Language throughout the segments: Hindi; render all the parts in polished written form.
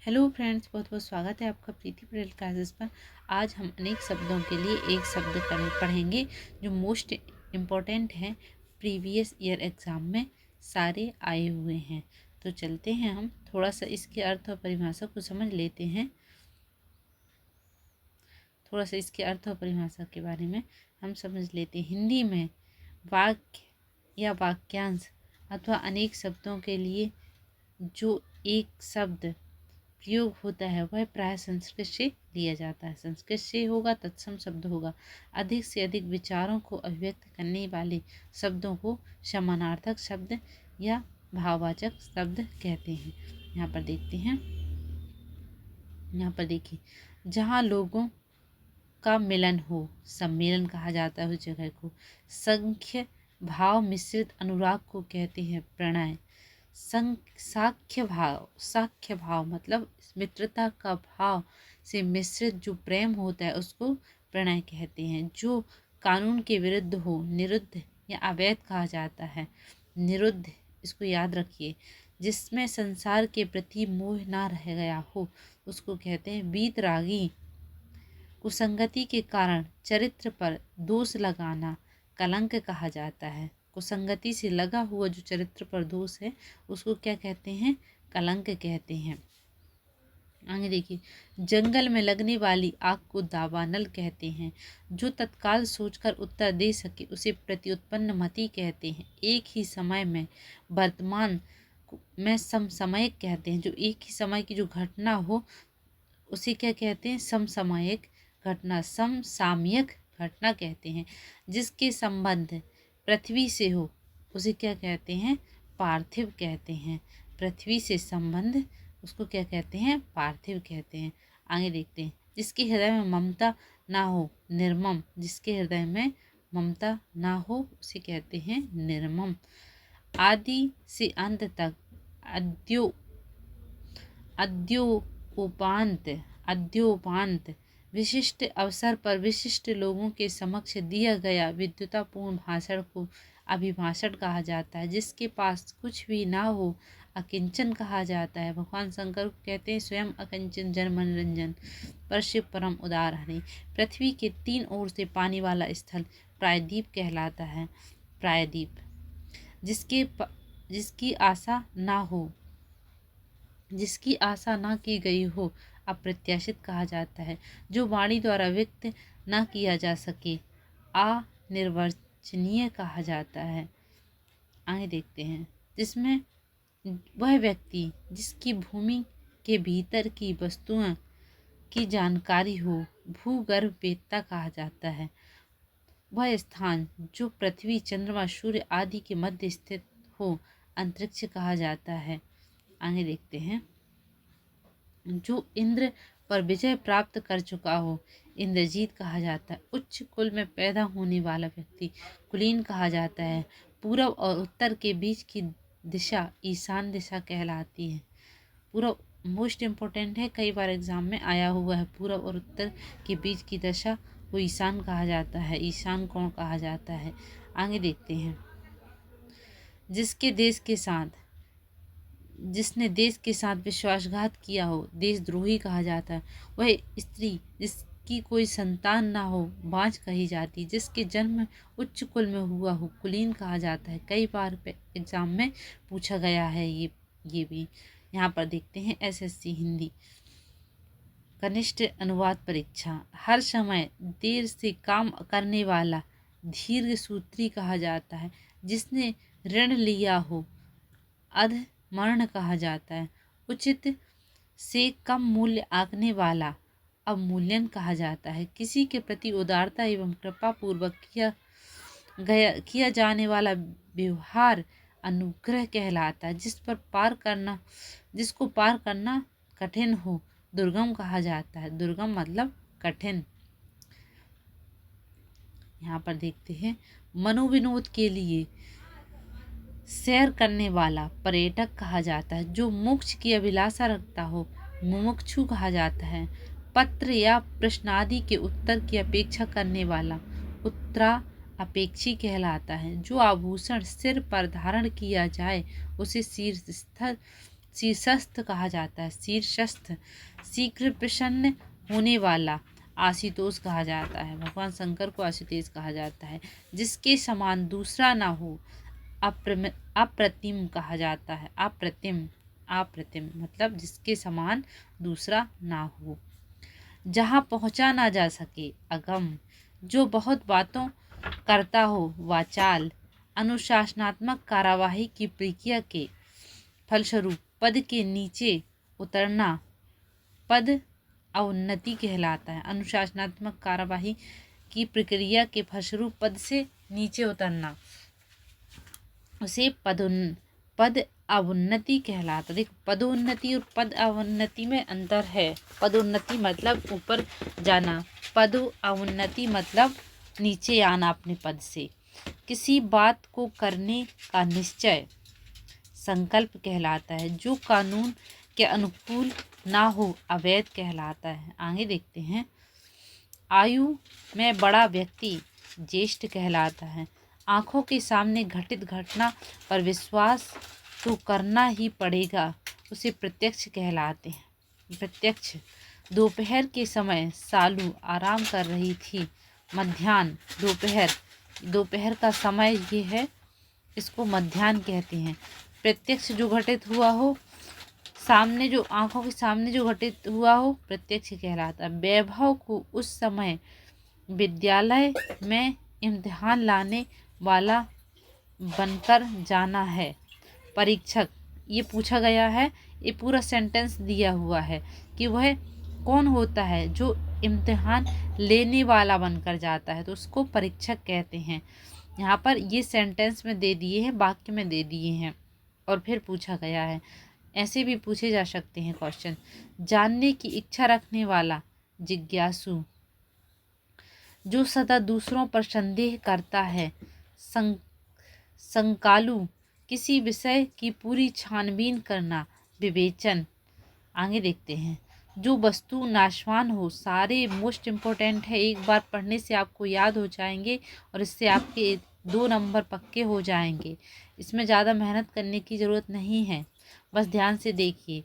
हेलो फ्रेंड्स, बहुत बहुत स्वागत है आपका प्रीति पटेल क्लासेस पर। आज हम अनेक शब्दों के लिए एक शब्द पढ़ेंगे जो मोस्ट इम्पोर्टेंट है, प्रीवियस ईयर एग्ज़ाम में सारे आए हुए हैं। तो चलते हैं, हम थोड़ा सा इसके अर्थ और परिभाषा को समझ लेते हैं। थोड़ा सा इसके अर्थ और परिभाषा के बारे में हम समझ लेते हैं। हिंदी में वाक्य या वाक्यांश अथवा अनेक शब्दों के लिए जो एक शब्द प्रयोग होता है वह प्राय संस्कृत से लिया जाता है। संस्कृत से होगा, तत्सम शब्द होगा। अधिक से अधिक विचारों को अभिव्यक्त करने वाले शब्दों को समानार्थक शब्द या भाववाचक शब्द कहते हैं। यहाँ पर देखते हैं, यहाँ पर देखिए, जहाँ लोगों का मिलन हो सम्मेलन कहा जाता है उस जगह को। संख्य भाव मिश्रित अनुराग को कहते हैं प्रणय। साख्य भाव मतलब मित्रता का भाव से मिश्रित जो प्रेम होता है उसको प्रणय कहते हैं। जो कानून के विरुद्ध हो निरुद्ध या अवैध कहा जाता है। निरुद्ध, इसको याद रखिए। जिसमें संसार के प्रति मोह ना रह गया हो उसको कहते हैं वीतरागी। कुसंगति के कारण चरित्र पर दोष लगाना कलंक कहा जाता है। कुसंगति से लगा हुआ जो चरित्र पर दोष है उसको क्या कहते हैं? कलंक कहते हैं। आगे देखिए, जंगल में लगने वाली आग को दावानल कहते हैं। जो तत्काल सोचकर उत्तर दे सके उसे प्रत्युत्पन्न मति कहते हैं। एक ही समय में वर्तमान में समसामयिक कहते हैं। जो एक ही समय की जो घटना हो उसे क्या कहते हैं? समसामयिक घटना, समसामयिक घटना कहते हैं। जिसके संबंध पृथ्वी से हो उसे क्या कहते हैं? पार्थिव कहते हैं। पृथ्वी से संबंध उसको क्या कहते हैं? पार्थिव कहते हैं। आगे देखते हैं, जिसके हृदय में ममता ना हो निर्मम। जिसके हृदय में ममता ना हो उसे कहते हैं निर्मम। आदि से अंत तक अद्योपांत विशिष्ट अवसर पर विशिष्ट लोगों के समक्ष दिया गया विद्वतापूर्ण भाषण को अभिभाषण कहा जाता है। जिसके पास कुछ भी ना हो अकिंचन कहा जाता है। भगवान शंकर को कहते हैं स्वयं अकिंचन जन मनोरंजन पर शिव परम उदार हरि। पृथ्वी के तीन ओर से पानी वाला स्थल प्रायद्वीप कहलाता है। प्रायद्वीप जिसकी आशा ना की गई हो अप्रत्याशित कहा जाता है। जो वाणी द्वारा व्यक्त ना किया जा सके अनिर्वचनीय कहा जाता है। आगे देखते हैं, जिसमें वह व्यक्ति जिसकी भूमि के भीतर की वस्तुओं की जानकारी हो भूगर्भ वेत्ता कहा जाता है। वह स्थान जो पृथ्वी चंद्रमा सूर्य आदि के मध्य स्थित हो अंतरिक्ष कहा जाता है। आगे देखते हैं, जो इंद्र पर विजय प्राप्त कर चुका हो इंद्रजीत कहा जाता है। उच्च कुल में पैदा होने वाला व्यक्ति कुलीन कहा जाता है। पूर्व और उत्तर के बीच की दिशा ईशान दिशा कहलाती है। पूर्व मोस्ट इम्पोर्टेंट है, कई बार एग्जाम में आया हुआ है। पूर्व और उत्तर के बीच की दशा को ईशान कहा जाता है। ईशान कोण कहा जाता है। आगे देखते हैं, जिसने देश के साथ विश्वासघात किया हो देशद्रोही कहा जाता है। वह स्त्री जिसकी कोई संतान ना हो बांझ कही जाती। जिसके जन्म उच्च कुल में हुआ हो कुलीन कहा जाता है। कई बार एग्जाम में पूछा गया है ये भी। यहाँ पर देखते हैं एसएससी हिंदी कनिष्ठ अनुवाद परीक्षा। हर समय देर से काम करने वाला दीर्घ सूत्री कहा जाता है। जिसने ऋण लिया हो अधमर्ण कहा जाता है। उचित से कम मूल्य आंकने वाला अवमूल्यन कहा जाता है। किसी के प्रति उदारता एवं कृपा पूर्वक किया जाने वाला व्यवहार अनुग्रह कहलाता है। जिसको पार करना कठिन हो दुर्गम कहा जाता है। दुर्गम मतलब कठिन। यहाँ पर देखते हैं, मनोविनोद के लिए सैर करने वाला पर्यटक कहा जाता है। जो मोक्ष की अभिलाषा रखता हो मुमुक्षु कहा जाता है। पत्र या प्रश्नादि के उत्तर की अपेक्षा करने वाला उत्तरा अपेक्षी कहलाता है। जो आभूषण सिर पर धारण किया जाए उसे शीर्षस्थ शीर्षस्थ कहा जाता है, शीर्षस्थ। शीघ्र प्रसन्न होने वाला आशुतोष कहा जाता है, भगवान शंकर को आशुतोष कहा जाता है। जिसके समान दूसरा ना हो अप्रतिम कहा जाता है, अप्रतिम। अप्रतिम मतलब जिसके समान दूसरा ना हो। जहाँ पहुँचा ना जा सके अगम, जो बहुत बातों करता हो वाचाल। अनुशासनात्मक कार्यवाही की प्रक्रिया के फलस्वरूप पद के नीचे उतरना पद अवनति कहलाता है। अनुशासनात्मक कार्यवाही की प्रक्रिया के फलस्वरूप पद से नीचे उतरना उसे पद अवनति कहलाता है। देखो, पदोन्नति और पद अवनति में अंतर है। पदोन्नति मतलब ऊपर जाना, पद अवनति मतलब नीचे आना अपने पद से। किसी बात को करने का निश्चय संकल्प कहलाता है। जो कानून के अनुकूल ना हो अवैध कहलाता है। आगे देखते हैं। आयु में बड़ा व्यक्ति ज्येष्ठ कहलाता है। आँखों के सामने घटित घटना पर विश्वास तो करना ही पड़ेगा, उसे प्रत्यक्ष कहलाते हैं। प्रत्यक्ष। दोपहर के समय सालू आराम कर रही थी। मध्याह्न दोपहर का समय ये है, इसको मध्याह्न कहते हैं। प्रत्यक्ष जो घटित हुआ हो, सामने जो आँखों के सामने जो घटित हुआ हो प्रत्यक्ष कहलाता है। वैभव को उस समय विद्यालय में इम्तिहान लाने वाला बनकर जाना है। परीक्षक, ये पूछा गया है, ये पूरा सेंटेंस दिया हुआ है कि वह कौन होता है जो इम्तिहान लेने वाला बनकर जाता है, तो उसको परीक्षक कहते हैं। यहाँ पर ये सेंटेंस में दे दिए हैं, वाक्य में दे दिए हैं और फिर पूछा गया है। ऐसे भी पूछे जा सकते हैं क्वेश्चन। जानने की इच्छा रखने वाला जिज्ञासु। जो सदा दूसरों पर संदेह करता है। संकालु, किसी विषय की पूरी छानबीन करना, विवेचन। आगे देखते हैं। जो वस्तु नाशवान हो। सारे मोस्ट इम्पोर्टेंट है, एक बार पढ़ने से आपको याद हो जाएंगे और इससे आपके 2 नंबर पक्के हो जाएंगे। इसमें ज़्यादा मेहनत करने की ज़रूरत नहीं है, बस ध्यान से देखिए।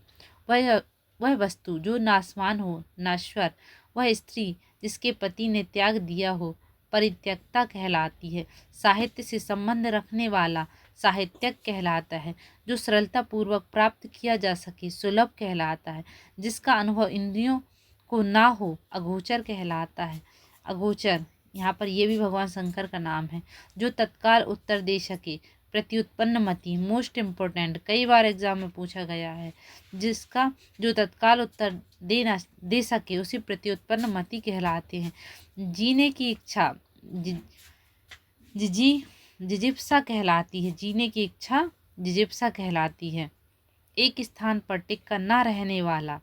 वह वस्तु जो नाशवान हो, नश्वर। वह स्त्री जिसके पति ने त्याग दिया हो, परित्यक्ता कहलाती है। साहित्य से संबंध रखने वाला साहित्यक कहलाता है। जो सरलता पूर्वक प्राप्त किया जा सके, सुलभ कहलाता है। जिसका अनुभव इंद्रियों को ना हो, अगोचर कहलाता है। अगोचर, यहाँ पर ये भी भगवान शंकर का नाम है। जो तत्काल उत्तर दे सके, प्रत्युत्पन्न मति। मोस्ट इम्पोर्टेंट, कई बार एग्जाम में पूछा गया है। जिसका जो तत्काल उत्तर दे सके उसे प्रत्युत्पन्न मति कहलाते हैं। जीने की इच्छा जिजिप्सा कहलाती है। जीने की इच्छा जिजिप्सा कहलाती है। एक स्थान पर टिक कर ना रहने वाला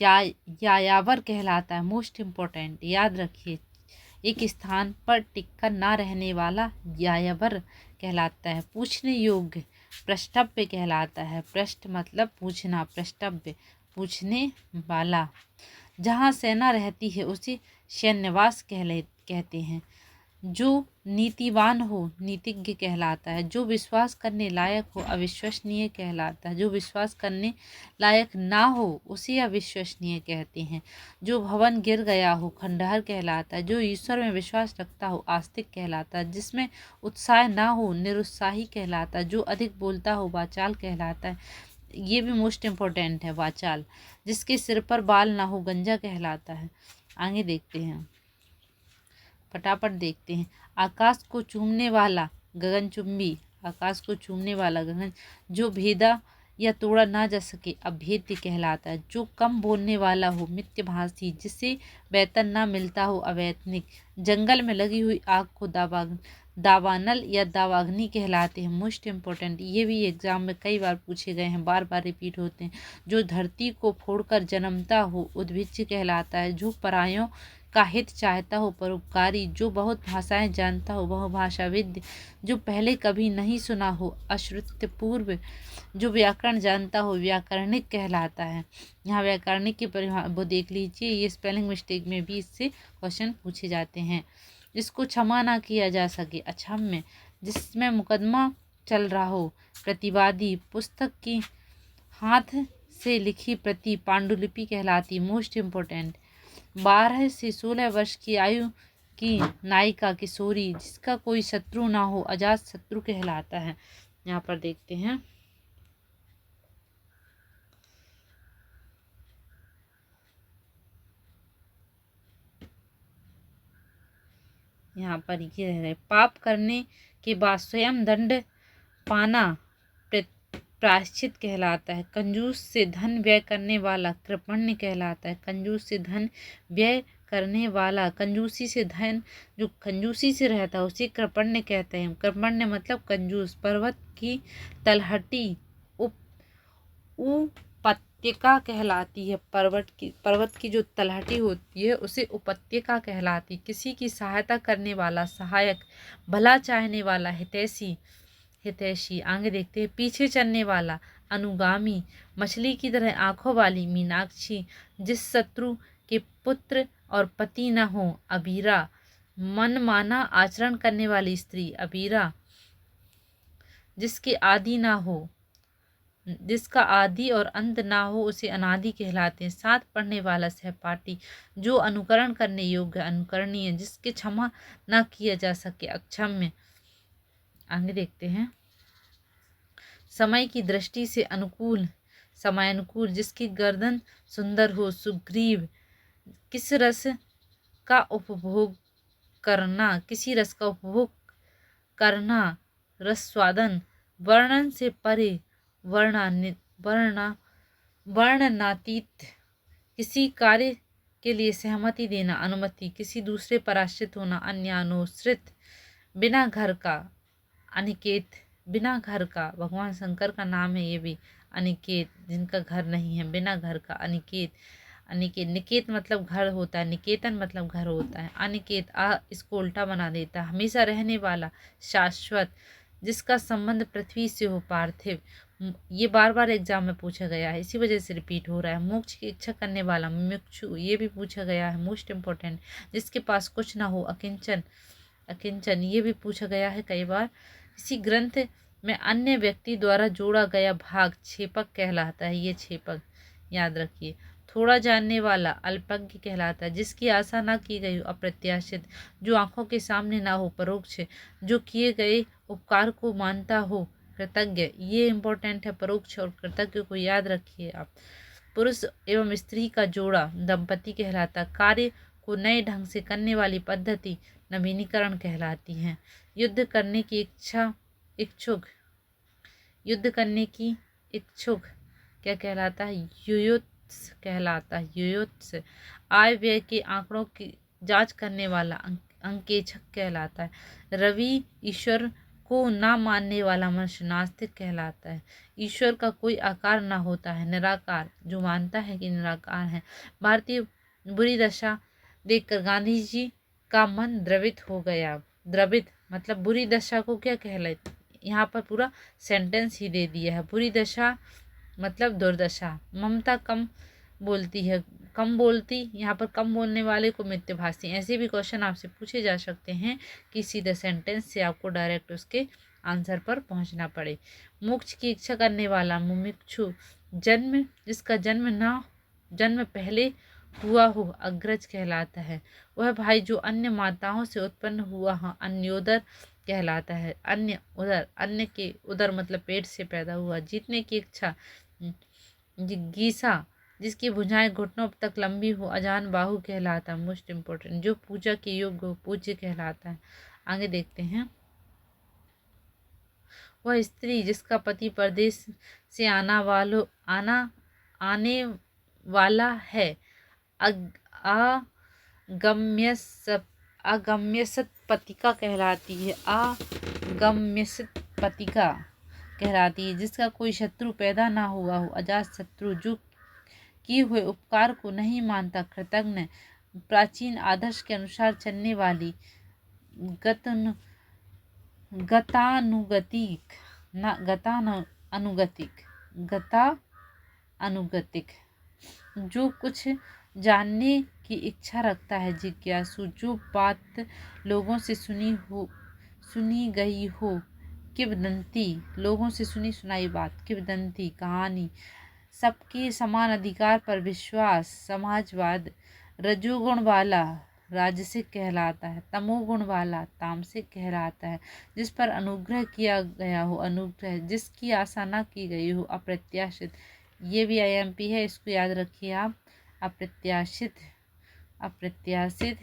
यायावर कहलाता है। मोस्ट इम्पोर्टेंट, याद रखिए, एक स्थान पर टिक कर ना रहने वाला यायावर कहलाता है। पूछने योग्य प्रष्टव्य कहलाता है। पृष्ठ मतलब पूछना, प्रष्टव्य पूछने वाला। जहाँ सेना रहती है उसे सैन्यवास कहते हैं। जो नीतिवान हो, नीतिज्ञ कहलाता है। जो विश्वास करने लायक हो, अविश्वसनीय कहलाता है। जो विश्वास करने लायक ना हो उसे अविश्वसनीय कहते हैं। जो भवन गिर गया हो, खंडहर कहलाता है। जो ईश्वर में विश्वास रखता हो, आस्तिक कहलाता है। जिसमें उत्साह ना हो, निरुत्साही कहलाता है। जो अधिक बोलता हो, वाचाल कहलाता है। ये भी मोस्ट इम्पोर्टेंट है, वाचाल। जिसके सिर पर बाल ना हो, गंजा कहलाता है। आगे देखते हैं, फटाफट देखते हैं। आकाश को चूमने वाला गगनचुंबी। आकाश को चूमने वाला गगन। जो भेदा या तोड़ा ना जा सके, अभेद्य कहलाता है। जो कम बोलने वाला हो, मिथ्याभाषी। जिसे वेतन ना मिलता हो, अवैतनिक। जंगल में लगी हुई आग को दावानल या दावाग्नि कहलाते हैं। मोस्ट इम्पोर्टेंट, ये भी एग्जाम में कई बार पूछे गए हैं, बार बार रिपीट होते हैं। जो धरती को फोड़कर जन्मता हो, उद्भिज्ज कहलाता है। जो परायों का हित चाहता हो, परोपकारी। जो बहुत भाषाएं जानता हो, बहुभाषाविद। जो पहले कभी नहीं सुना हो, अश्रुतपूर्व। जो व्याकरण जानता हो, व्याकरणिक कहलाता है। यहाँ व्याकरणिक की वो देख लीजिए, ये स्पेलिंग मिस्टेक में भी इससे क्वेश्चन पूछे जाते हैं। जिसको क्षमा ना किया जा सके, अक्षम्य। जिसमें मुकदमा चल रहा हो। प्रतिवादी पुस्तक की हाथ से लिखी प्रति पांडुलिपि कहलाती। मोस्ट इम्पोर्टेंट 12 से 16 वर्ष की आयु की नायिका किशोरी जिसका कोई शत्रु ना हो अजात शत्रु कहलाता है। यहाँ पर देखते हैं यहाँ पर ये रह रहे पाप करने के बाद स्वयं दंड पाना प्रायश्चित कहलाता है। कंजूस से धन व्यय करने वाला कृपण्य कहलाता है। कंजूस से धन व्यय करने वाला कंजूसी से धन जो कंजूसी से रहता है उसे कृपण्य कहते हैं। कृपण्य मतलब कंजूस। पर्वत की तलहटी उपत्यका कहलाती है। पर्वत की जो तलहटी होती है उसे उपत्यका कहलाती। किसी की सहायता करने वाला सहायक, भला चाहने वाला हितैषी। आगे देखते हैं पीछे चलने वाला अनुगामी, मछली की तरह आंखों वाली मीनाक्षी, जिस शत्रु के पुत्र और पति न हो अबीरा, मनमाना आचरण करने वाली स्त्री अबीरा, जिसके आदि ना हो, जिसका आदि और अंत ना हो उसे अनादि कहलाते हैं। साथ पढ़ने वाला सहपाठी, जो अनुकरण करने योग्य अनुकरणीय, जिसके क्षमा ना किया जा सके अक्षम्य। आगे देखते हैं समय की दृष्टि से अनुकूल, समयानुकूल, जिसकी गर्दन सुंदर हो सुग्रीव। किस रस का उपभोग करना, किसी रस का उपभोग करना रसस्वादन। वर्णन से परे वर्णनातीत, किसी कार्य के लिए सहमति देना अनुमति, किसी दूसरे पर आश्रित होना अन्यानुसृत। बिना घर का अनिकेत, बिना घर का भगवान शंकर का नाम है ये भी अनिकेत, जिनका घर नहीं है। बिना घर का अनिकेत, अनिकेत निकेत मतलब घर होता है, निकेतन मतलब घर होता है। अनिकेत इसको उल्टा बना देता है। हमेशा रहने वाला शाश्वत, जिसका संबंध पृथ्वी से हो पार्थिव। ये बार बार एग्जाम में पूछा गया है, इसी वजह से रिपीट हो रहा है। मोक्ष की इच्छा करने वाला मुमुक्षु, ये भी पूछा गया है, मोस्ट इम्पोर्टेंट। जिसके पास कुछ ना हो अकिंचन, अकिंचन ये भी पूछा गया है कई बार। इसी ग्रंथ में अन्य व्यक्ति द्वारा जोड़ा गया भाग छेपक कहलाता है। ये छेपक याद रखिए। थोड़ा जानने वाला अल्पज्ञ कहलाता है। जिसकी आशा ना की गई हो अप्रत्याशित, जो आंखों के सामने ना हो परोक्ष, जो किए गए उपकार को मानता हो कृतज्ञ। ये इम्पोर्टेंट है, परोक्ष और कृतज्ञ को याद रखिए आप। पुरुष एवं स्त्री का जोड़ा दंपति कहलाता। कार्य को नए ढंग से करने वाली पद्धति नवीनीकरण कहलाती है। युद्ध करने की इच्छुक, युद्ध करने की इच्छुक क्या कहलाता है? युयुत्स कहलाता है। युयुत्स आय व्यय के आंकड़ों की जांच करने वाला अंकेक्षक कहलाता है। रवि ईश्वर को ना मानने वाला मनुष्य नास्तिक कहलाता है। ईश्वर का कोई आकार ना होता है, निराकार, जो मानता है कि निराकार है। भारतीय बुरी दशा देखकर गांधी जी का मन द्रवित हो गया। द्रवित मतलब बुरी दशा को क्या कहलाता, यहाँ पर पूरा सेंटेंस ही दे दिया है। बुरी दशा मतलब दुर्दशा। ममता कम बोलती है, कम बोलती, यहाँ पर कम बोलने वाले को मिथ्याभाषी। ऐसे भी क्वेश्चन आपसे पूछे जा सकते हैं कि सीधा सेंटेंस से आपको डायरेक्ट उसके आंसर पर पहुंचना पड़े। मोक्ष की इच्छा करने वाला मुमुक्षु, जन्म जिसका जन्म पहले हुआ हो अग्रज कहलाता है। वह भाई जो अन्य माताओं से उत्पन्न हुआ हो अन्योदर कहलाता है। अन्य उदर, अन्य के उदर मतलब पेट से पैदा हुआ। जीतने की इच्छा जिज्ञासा, जिसकी भुजाएं घुटनों तक लंबी हो अजान बाहु कहलाता है। मोस्ट इम्पोर्टेंट, जो पूजा के योग्य हो पूज्य कहलाता है। आगे देखते हैं वह स्त्री जिसका पति परदेश से आने वाला है अगम्यसत पतिका कहलाती है। अगम्यसत पतिका कहलाती है। जिसका कोई शत्रु पैदा ना हुआ हो अजात शत्रु, जो किए हुए उपकार को नहीं मानता कृतज्ञ, प्राचीन आदर्श के अनुसार चलने वाली गतानुगतिक, जो कुछ जानने की इच्छा रखता है जिज्ञासु, जो बात लोगों से सुनी गई हो किंवदंती, लोगों से सुनी सुनाई बात। किंवदंती, कहानी। सबके समान अधिकार पर विश्वास, समाजवाद। रजोगुण वाला राजसिक कहलाता है, तमोगुण वाला तामसिक कहलाता है। जिस पर अनुग्रह किया गया हो अनुग्रह, जिसकी आशा ना की गई हो अप्रत्याशित। ये भी IMP है, इसको याद रखिए आप। अप्रत्याशित, अप्रत्याशित,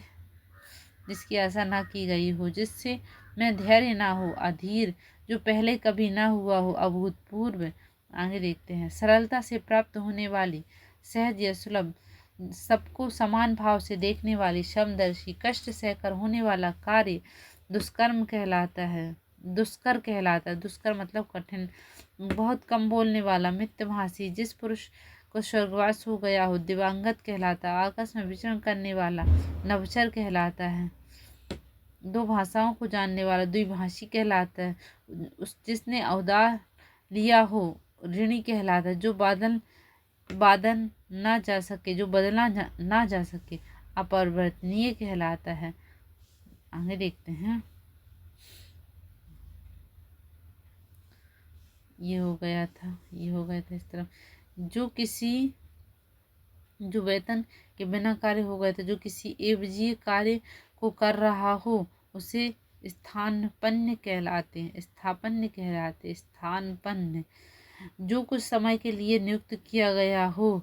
जिसकी आशा ना की गई हो। जिससे में धैर्य ना हो अधीर, जो पहले कभी ना हुआ हो अभूतपूर्व। आगे देखते हैं। सरलता से प्राप्त होने वाली, सहज या सुलभ, सबको समान भाव से देखने वाली, समदर्शी। कष्ट सहकर होने वाला कार्य दुष्कर्म कहलाता है, दुष्कर कहलाता है। दुष्कर मतलब कठिन। बहुत कम बोलने वाला, मितभाषी, जिस पुरुष को स्वर्गवास हो गया हो दिवंगत कहलाता है। आकाश में विचरण करने वाला नभचर कहलाता है। दो भाषाओं को जानने वाला द्विभाषी कहलाता है। उस जिसने अवतार लिया हो ऋणी कहलाता है। जो बादल ना जा सके, जो बदला ना जा सके अपरिवर्तनीय कहलाता है। आगे देखते हैं। ये हो गया था, ये हो गया था इस तरफ। जो वेतन के बिना कार्य हो गया था, जो किसी एवजीय कार्य को कर रहा हो उसे स्थानपन्न कहलाते हैं, स्थापन्य कहलाते, स्थानपन्न। जो कुछ समय के लिए नियुक्त किया गया हो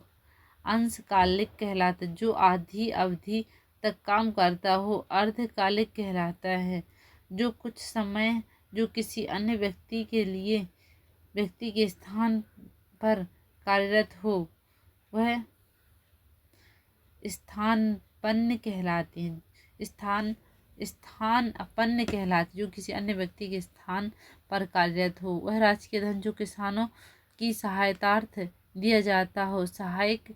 अंशकालिक कहलाता है। जो आधी अवधि तक काम करता हो अर्धकालिक कहलाता है। जो कुछ समय जो किसी अन्य व्यक्ति के स्थान पर कार्यरत हो वह स्थानपन्न कहलाते हैं। स्थान अपन्न कहलाते, जो किसी अन्य व्यक्ति के स्थान पर कार्यरत हो। वह राजकीय धन जो किसानों की सहायतार्थ दिया जाता हो सहायक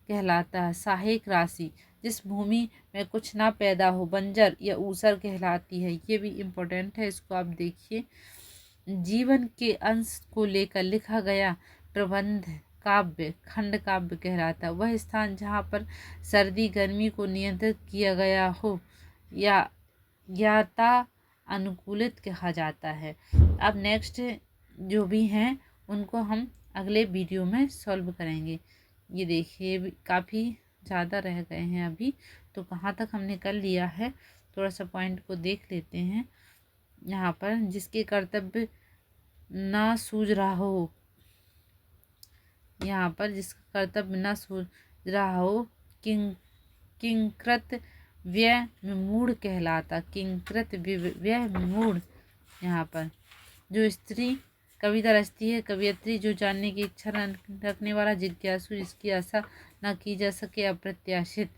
कहलाता है। सहायक राशि, जिस भूमि में कुछ ना पैदा हो बंजर या ऊसर कहलाती है। ये भी इम्पोर्टेंट है, इसको आप देखिए। जीवन के अंश को लेकर लिखा गया प्रबंध काव्य खंड काव्य कहलाता है। वह स्थान जहाँ पर सर्दी गर्मी को नियंत्रित किया गया हो या याता अनुकूलित कहा जाता है। अब नेक्स्ट जो भी हैं उनको हम अगले वीडियो में सॉल्व करेंगे। ये देखिए काफ़ी ज़्यादा रह गए हैं अभी, तो कहाँ तक हमने कर लिया है थोड़ा सा पॉइंट को देख लेते हैं। यहाँ पर जिसके कर्तव्य ना सूझ रहा हो, यहाँ पर जिसका कर्तव्य ना सूझ रहा हो किंकृत व्यय में मूढ़ कहलाता। किंकृत व्यय में मूढ़। यहाँ पर जो स्त्री कविता रचती है कवियत्री, जो जानने की इच्छा रखने वाला जिज्ञासु, जिसकी आशा ना की जा सके अप्रत्याशित।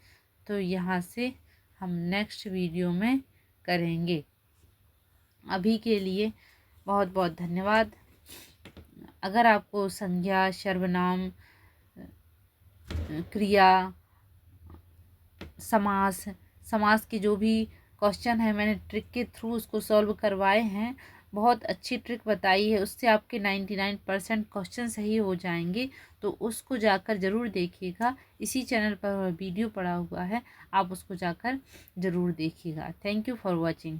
तो यहाँ से हम नेक्स्ट वीडियो में करेंगे। अभी के लिए बहुत बहुत धन्यवाद। अगर आपको संज्ञा सर्वनाम क्रिया समास के जो भी क्वेश्चन है मैंने ट्रिक के थ्रू उसको सॉल्व करवाए हैं। बहुत अच्छी ट्रिक बताई है, उससे आपके 99% क्वेश्चन सही हो जाएंगे। तो उसको जाकर ज़रूर देखिएगा। इसी चैनल पर वीडियो पड़ा हुआ है, आप उसको जाकर ज़रूर देखिएगा। Thank you for watching.